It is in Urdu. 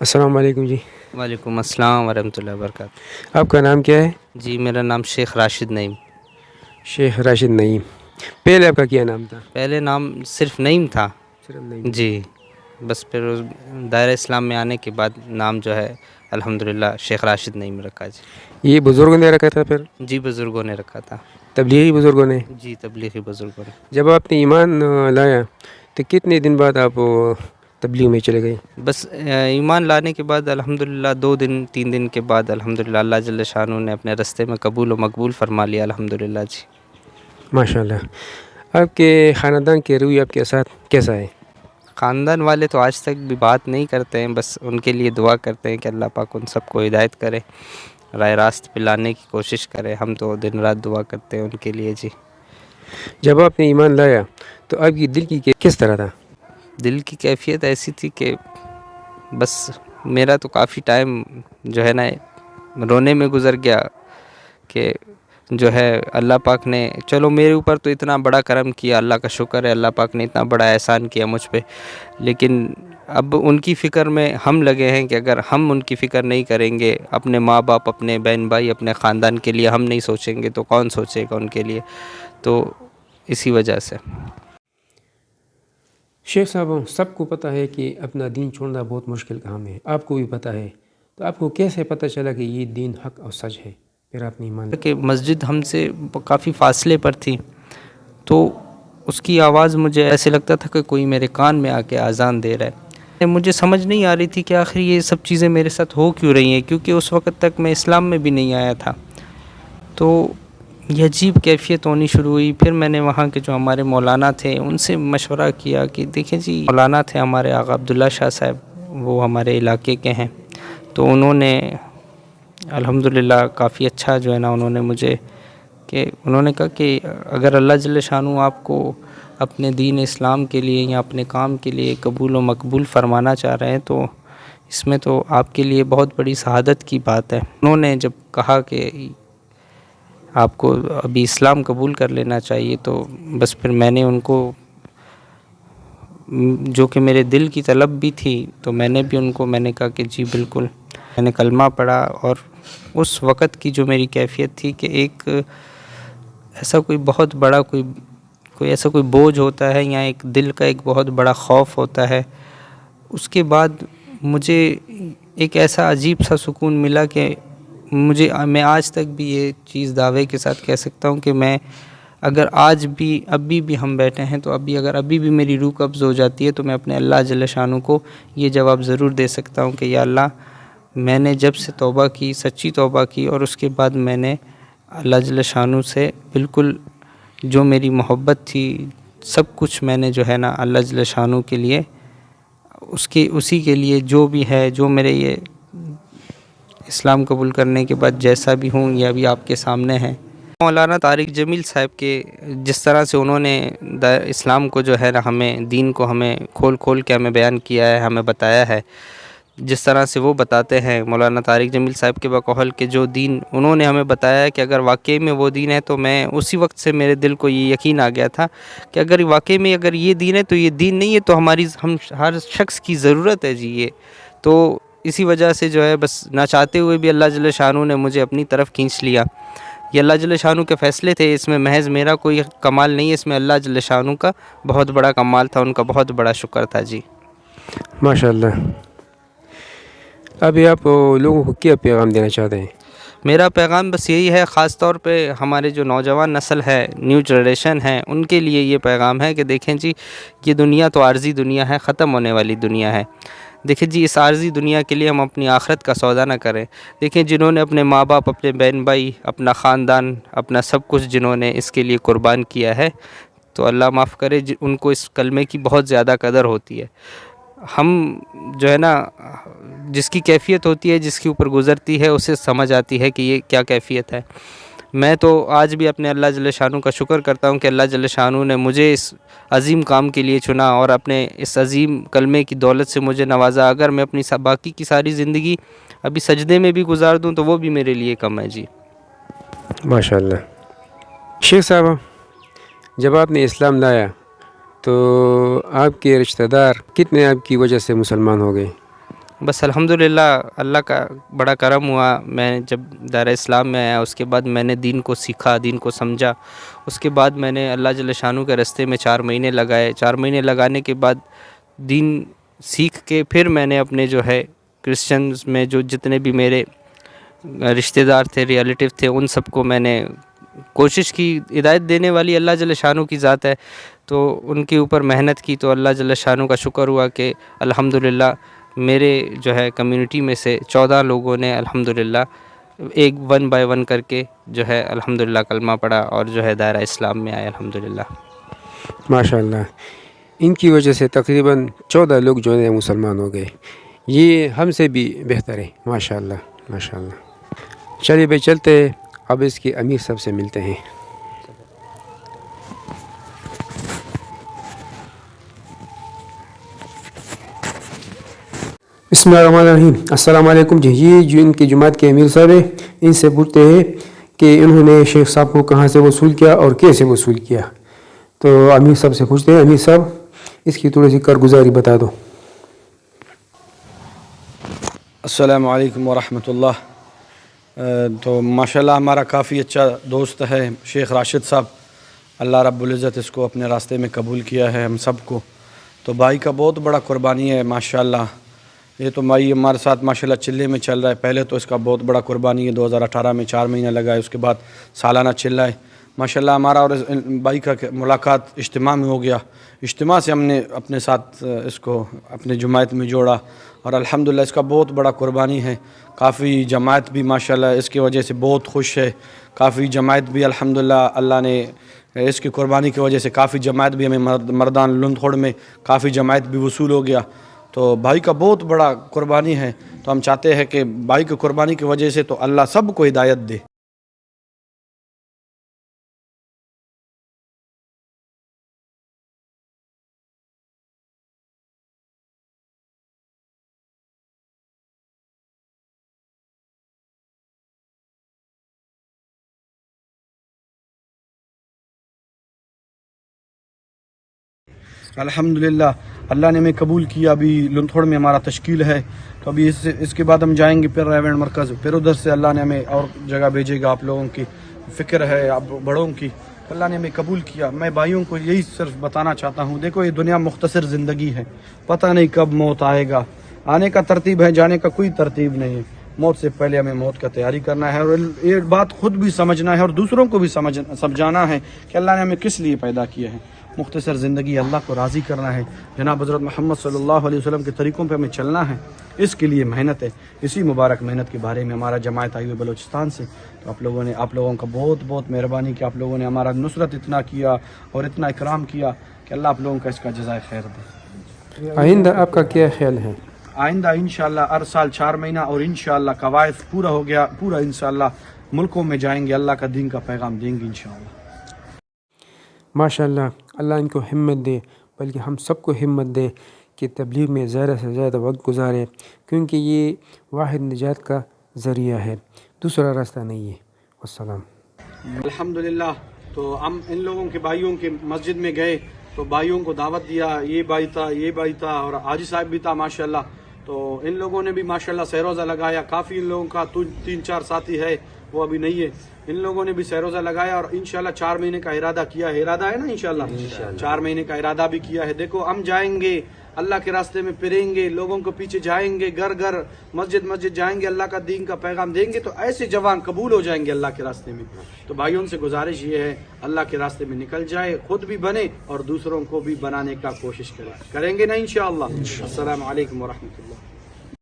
السلام علیکم جی. وعلیکم السلام ورحمۃ اللہ وبرکاتہ. آپ کا نام کیا ہے؟ جی میرا نام شیخ راشد نعیم. شیخ راشد نعیم. پہلے آپ کا کیا نام تھا؟ پہلے نام صرف نعیم تھا. صرف نعیم. جی بس پھر دائرہ اسلام میں آنے کے بعد نام جو ہے الحمدللہ شیخ راشد نعیم رکھا جی. یہ بزرگوں نے رکھا تھا پھر؟ جی بزرگوں نے رکھا تھا. تبلیغی بزرگوں نے؟ جی تبلیغی بزرگوں نے. جب آپ نے ایمان لایا تو کتنے دن بعد آپ تبلیغ میں چلے گئے؟ بس ایمان لانے کے بعد الحمدللہ 2 دن 3 دن کے بعد الحمدللہ اللہ جل شانہ نے اپنے رستے میں قبول و مقبول فرما لیا الحمدللہ جی. ماشاء اللہ. آپ کے خاندان کے رویہ آپ کے ساتھ کیسا ہے؟ خاندان والے تو آج تک بھی بات نہیں کرتے ہیں، بس ان کے لیے دعا کرتے ہیں کہ اللہ پاک ان سب کو ہدایت کرے، راہ راست پہ لانے کی کوشش کرے. ہم تو دن رات دعا کرتے ہیں ان کے لیے جی. جب آپ نے ایمان لایا تو آپ کی دل کی کس طرح تھا؟ دل کی کیفیت ایسی تھی کہ بس میرا تو کافی ٹائم جو ہے نا رونے میں گزر گیا کہ جو ہے اللہ پاک نے چلو میرے اوپر تو اتنا بڑا کرم کیا، اللہ کا شکر ہے، اللہ پاک نے اتنا بڑا احسان کیا مجھ پہ، لیکن اب ان کی فکر میں ہم لگے ہیں کہ اگر ہم ان کی فکر نہیں کریں گے، اپنے ماں باپ، اپنے بہن بھائی، اپنے خاندان کے لیے ہم نہیں سوچیں گے تو کون سوچے گا ان کے لیے. تو اسی وجہ سے. شیخ صاحب سب کو پتہ ہے کہ اپنا دین چھوڑنا بہت مشکل کام ہے، آپ کو بھی پتہ ہے، تو آپ کو کیسے پتہ چلا کہ یہ دین حق اور سچ ہے پھر آپ نے ایمان کہ مسجد ہم سے کافی فاصلے پر تھی تو اس کی آواز مجھے ایسے لگتا تھا کہ کوئی میرے کان میں آ کے اذان دے رہا ہے. مجھے سمجھ نہیں آ رہی تھی کہ آخر یہ سب چیزیں میرے ساتھ ہو کیوں رہی ہیں، کیونکہ اس وقت تک میں اسلام میں بھی نہیں آیا تھا. تو یہ عجیب کیفیت ہونی شروع ہوئی. پھر میں نے وہاں کے جو ہمارے مولانا تھے ان سے مشورہ کیا کہ دیکھیں جی، مولانا تھے ہمارے آقا عبداللہ شاہ صاحب، وہ ہمارے علاقے کے ہیں، تو انہوں نے الحمدللہ کافی اچھا جو ہے نا انہوں نے مجھے کہ انہوں نے کہا کہ اگر اللہ جل شانہ آپ کو اپنے دین اسلام کے لیے یا اپنے کام کے لیے قبول و مقبول فرمانا چاہ رہے ہیں تو اس میں تو آپ کے لیے بہت بڑی سعادت کی بات ہے. انہوں نے جب کہا کہ آپ کو ابھی اسلام قبول کر لینا چاہیے تو بس پھر میں نے ان کو جو کہ میرے دل کی طلب بھی تھی تو میں نے بھی ان کو میں نے کہا کہ جی بالکل. میں نے کلمہ پڑھا اور اس وقت کی جو میری کیفیت تھی کہ ایک ایسا کوئی بہت بڑا کوئی ایسا کوئی بوجھ ہوتا ہے یا ایک دل کا ایک بہت بڑا خوف ہوتا ہے، اس کے بعد مجھے ایک ایسا عجیب سا سکون ملا کہ میں آج تک بھی یہ چیز دعوے کے ساتھ کہہ سکتا ہوں کہ میں اگر ابھی بھی ہم بیٹھے ہیں تو اگر ابھی بھی میری روح قبض ہو جاتی ہے تو میں اپنے اللہ جل شانہ کو یہ جواب ضرور دے سکتا ہوں کہ یا اللہ، میں نے جب سے توبہ کی، سچی توبہ کی، اور اس کے بعد میں نے اللہ جل شانہ سے بالکل جو میری محبت تھی سب کچھ میں نے جو ہے نا اللہ جل شانہ کے لیے اسی کے لیے جو بھی ہے، جو میرے یہ اسلام قبول کرنے کے بعد جیسا بھی ہوں یہ ابھی آپ کے سامنے ہے. مولانا طارق جمیل صاحب کے جس طرح سے انہوں نے اسلام کو جو ہے نا ہمیں دین کو ہمیں کھول کے ہمیں بیان کیا ہے، ہمیں بتایا ہے، جس طرح سے وہ بتاتے ہیں مولانا طارق جمیل صاحب کے بقول کہ جو دین انہوں نے ہمیں بتایا ہے کہ اگر واقعی میں وہ دین ہے تو میں اسی وقت سے میرے دل کو یہ یقین آ گیا تھا کہ اگر واقعی میں اگر یہ دین ہے تو یہ دین نہیں ہے تو ہم ہر شخص کی ضرورت ہے جی یہ. تو اسی وجہ سے جو ہے بس نہ چاہتے ہوئے بھی اللہ جل شانہ نے مجھے اپنی طرف کھینچ لیا. یہ اللہ جل شانہ کے فیصلے تھے، اس میں محض میرا کوئی کمال نہیں ہے، اس میں اللہ جل شانہ کا بہت بڑا کمال تھا، ان کا بہت بڑا شکر تھا جی. ماشاء اللہ. ابھی آپ لوگوں کو کیا پیغام دینا چاہتے ہیں؟ میرا پیغام بس یہی ہے، خاص طور پہ ہمارے جو نوجوان نسل ہے، نیو جنریشن ہے، ان کے لیے یہ پیغام ہے کہ دیکھیں جی، یہ دنیا تو عارضی دنیا ہے، ختم ہونے والی دنیا ہے. دیکھیں جی، اس عارضی دنیا کے لیے ہم اپنی آخرت کا سودا نہ کریں. دیکھیں جنہوں نے اپنے ماں باپ، اپنے بہن بھائی، اپنا خاندان، اپنا سب کچھ جنہوں نے اس کے لیے قربان کیا ہے تو اللہ معاف کرے ان کو اس کلمے کی بہت زیادہ قدر ہوتی ہے. ہم جو ہے نا جس کی کیفیت ہوتی ہے، جس کے اوپر گزرتی ہے، اسے سمجھ آتی ہے کہ یہ کیا کیفیت ہے. میں تو آج بھی اپنے اللہ جل شانہ کا شکر کرتا ہوں کہ اللہ جل شانہ نے مجھے اس عظیم کام کے لیے چنا اور اپنے اس عظیم کلمے کی دولت سے مجھے نوازا. اگر میں اپنی باقی کی ساری زندگی ابھی سجدے میں بھی گزار دوں تو وہ بھی میرے لیے کم ہے جی. ماشاء اللہ. شیخ صاحب، جب آپ نے اسلام لایا تو آپ کے رشتہ دار کتنے آپ کی وجہ سے مسلمان ہو گئے؟ بس الحمدللہ اللہ کا بڑا کرم ہوا. میں جب دائرہ اسلام میں آیا اس کے بعد میں نے دین کو سیکھا, دین کو سمجھا. اس کے بعد میں نے اللہ جل شانہ کے راستے میں 4 مہینے لگائے. 4 مہینے لگانے کے بعد دین سیکھ کے پھر میں نے اپنے جو ہے کرسچنز میں جو جتنے بھی میرے رشتہ دار تھے, ریلیٹیو تھے, ان سب کو میں نے کوشش کی. ہدایت دینے والی اللہ جل شانہ کی ذات ہے, تو ان کے اوپر محنت کی. تو اللہ جل شانہ کا شکر ہوا کہ الحمدللہ میرے جو ہے کمیونٹی میں سے 14 لوگوں نے الحمدللہ ایک 1 بائی 1 کر کے جو ہے الحمدللہ کلمہ پڑھا اور جو ہے دائرہ اسلام میں آئے الحمدللہ. ماشاء اللہ, ان کی وجہ سے تقریباً 14 لوگ جو ہیں مسلمان ہو گئے. یہ ہم سے بھی بہتر ہے. ماشاء اللہ ماشاء اللہ. چلیے بھائی چلتے ہیں, اب اس کے امیر صاحب سے ملتے ہیں. بسم اللہ الرحمن الرحیم. السلام علیکم جی. یہ جو ان کی جماعت کے امیر صاحب ہیں, ان سے پوچھتے ہیں کہ انہوں نے شیخ صاحب کو کہاں سے وصول کیا اور کیسے وصول کیا. تو امیر صاحب سے پوچھتے ہیں, امیر صاحب اس کی تھوڑی سی کارگزاری بتا دو. السلام علیکم ورحمۃ اللہ. تو ماشاءاللہ ہمارا کافی اچھا دوست ہے شیخ راشد صاحب. اللہ رب العزت اس کو اپنے راستے میں قبول کیا ہے ہم سب کو. تو بھائی کا بہت بڑا قربانی ہے ماشاءاللہ. یہ تو بھائی ہمارے ساتھ ماشاءاللہ چلے میں چل رہا ہے. پہلے تو اس کا بہت بڑا قربانی ہے, 2018 میں 4 مہینے لگائے, اس کے بعد سالانہ چل رہا ہے ماشاءاللہ. ہمارا اور بھائی کا ملاقات اجتماع میں ہو گیا. اجتماع سے ہم نے اپنے ساتھ اس کو اپنے جماعت میں جوڑا, اور الحمدللہ اس کا بہت بڑا قربانی ہے. کافی جماعت بھی ماشاءاللہ اس کی وجہ سے بہت خوش ہے. کافی جماعت بھی الحمدللہ اللہ نے اس کی قربانی کی وجہ سے کافی جماعت بھی ہمیں مردان لندھوڑ میں کافی جماعت بھی وصول ہو گیا. تو بھائی کا بہت بڑا قربانی ہے. تو ہم چاہتے ہیں کہ بھائی کی قربانی کی وجہ سے تو اللہ سب کو ہدایت دے. الحمدللہ اللہ نے ہمیں قبول کیا. ابھی لندھوڑ میں ہمارا تشکیل ہے, تو ابھی اس کے بعد ہم جائیں گے پھر ریونڈ مرکز. پھر ادھر سے اللہ نے ہمیں اور جگہ بھیجے گا. آپ لوگوں کی فکر ہے, آپ بڑوں کی, اللہ نے ہمیں قبول کیا. میں بھائیوں کو یہی صرف بتانا چاہتا ہوں, دیکھو یہ دنیا مختصر زندگی ہے, پتہ نہیں کب موت آئے گا. آنے کا ترتیب ہے, جانے کا کوئی ترتیب نہیں ہے. موت سے پہلے ہمیں موت کا تیاری کرنا ہے, اور یہ بات خود بھی سمجھنا ہے اور دوسروں کو بھی سمجھانا ہے کہ اللہ نے ہمیں کس لیے پیدا کیا ہے. مختصر زندگی, اللہ کو راضی کرنا ہے. جناب حضرت محمد صلی اللہ علیہ وسلم کے طریقوں پہ ہمیں چلنا ہے. اس کے لیے محنت ہے. اسی مبارک محنت کے بارے میں ہمارا جماعت آئی ہوئی بلوچستان سے. تو آپ لوگوں کا بہت بہت مہربانی کہ آپ لوگوں نے ہمارا نصرت اتنا کیا اور اتنا اکرام کیا کہ اللہ آپ لوگوں کا اس کا جزائے خیر دے. آئندہ آپ کا کیا خیال ہے؟ آئندہ انشاءاللہ ہر سال 4 مہینہ, اور انشاءاللہ قواعد پورا ہو گیا, پورا انشاءاللہ ملکوں میں جائیں گے, اللہ کا دین کا پیغام دیں گے انشاءاللہ. ماشاءاللہ, اللہ ان کو ہمت دے, بلکہ ہم سب کو ہمت دے کہ تبلیغ میں زیادہ سے زیادہ وقت گزارے, کیونکہ یہ واحد نجات کا ذریعہ ہے, دوسرا راستہ نہیں ہے. والسلام. الحمدللہ. تو ہم ان لوگوں کے بھائیوں کے مسجد میں گئے تو بھائیوں کو دعوت دیا. یہ بھائی تھا, یہ بھائی تھا, اور حاجی صاحب بھی تھا ماشاءاللہ. تو ان لوگوں نے بھی ماشاءاللہ سہروزہ لگایا. کافی ان لوگوں کا 3-4 ساتھی ہے, وہ ابھی نہیں ہے. ان لوگوں نے بھی سہروزہ لگایا اور انشاءاللہ 4 مہینے کا ارادہ کیا ہے. ارادہ ہے نا انشاءاللہ 4 مہینے کا ارادہ بھی کیا ہے. دیکھو ہم جائیں گے اللہ کے راستے میں, پھریں گے, لوگوں کو پیچھے جائیں گے, گھر گھر مسجد جائیں گے, اللہ کا دین کا پیغام دیں گے, تو ایسے جوان قبول ہو جائیں گے اللہ کے راستے میں. تو بھائیوں سے گزارش یہ ہے, اللہ کے راستے میں نکل جائے, خود بھی بنے اور دوسروں کو بھی بنانے کا کوشش کریں گے نا انشاءاللہ. السلام علیکم ورحمۃ اللہ.